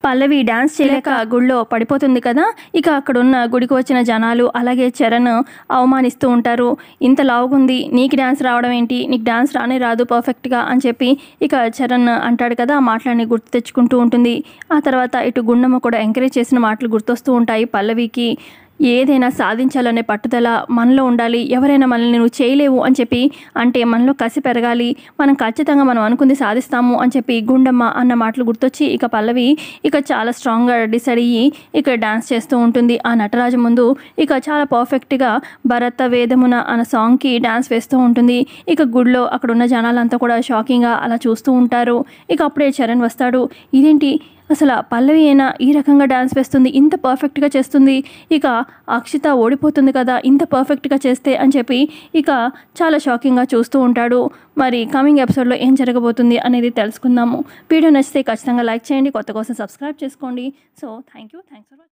పల్లవి dance చేయలేక గుడిలో పడిపోతుంది కదా. ఇక అక్కడున్న గుడికి వచ్చిన జనాలు అలాగే చరణ్ అవమానిస్తూ ఉంటారు. ఇంత లావుగుంది, నీకు డాన్స్ రావడం ఏంటి, నీకు డాన్స్ రానే రాదు పర్ఫెక్ట్గా అని చెప్పి ఇక చరణ్ అంటాడు కదా. ఆ మాటలన్నీ గుర్తు తెచ్చుకుంటూ ఉంటుంది. ఆ తర్వాత ఇటు గుండమ్మ కూడా ఎంకరేజ్ చేసిన మాటలు గుర్తొస్తూ ఉంటాయి పల్లవికి. ఏదైనా సాధించాలనే పట్టుదల మనలో ఉండాలి, ఎవరైనా మనల్ని నువ్వు చేయలేవు అని చెప్పి అంటే మనలో కసి పెరగాలి, మనం ఖచ్చితంగా మనం అనుకుంది సాధిస్తాము అని చెప్పి గుండమ్మ అన్న మాటలు గుర్తొచ్చి ఇక పల్లవి ఇక చాలా స్ట్రాంగ్గా డిసైడ్ అయ్యి ఇక డాన్స్ చేస్తూ ఉంటుంది. ఆ నటరాజు ముందు ఇక చాలా పర్ఫెక్ట్గా భరత వేదమున అన్న సాంగ్కి డాన్స్ వేస్తూ ఉంటుంది. ఇక గుడిలో అక్కడ ఉన్న జనాలంతా కూడా షాకింగ్గా అలా చూస్తూ ఉంటారు. ఇక అప్పుడే చరణ్ వస్తాడు. ఇదేంటి అసలు పల్లవి అయినా ఈ రకంగా డాన్స్ వేస్తుంది, ఇంత పర్ఫెక్ట్గా చేస్తుంది, ఇక అక్షిత ఓడిపోతుంది కదా ఇంత పర్ఫెక్ట్గా చేస్తే అని చెప్పి ఇక చాలా షాకింగ్గా చూస్తూ ఉంటాడు. మరి కమింగ్ ఎపిసోడ్లో ఏం జరగబోతుంది అనేది తెలుసుకుందాము. వీడియో నచ్చితే ఖచ్చితంగా లైక్ చేయండి, కొత్త కోసం సబ్స్క్రైబ్ చేసుకోండి. So thanks for watching.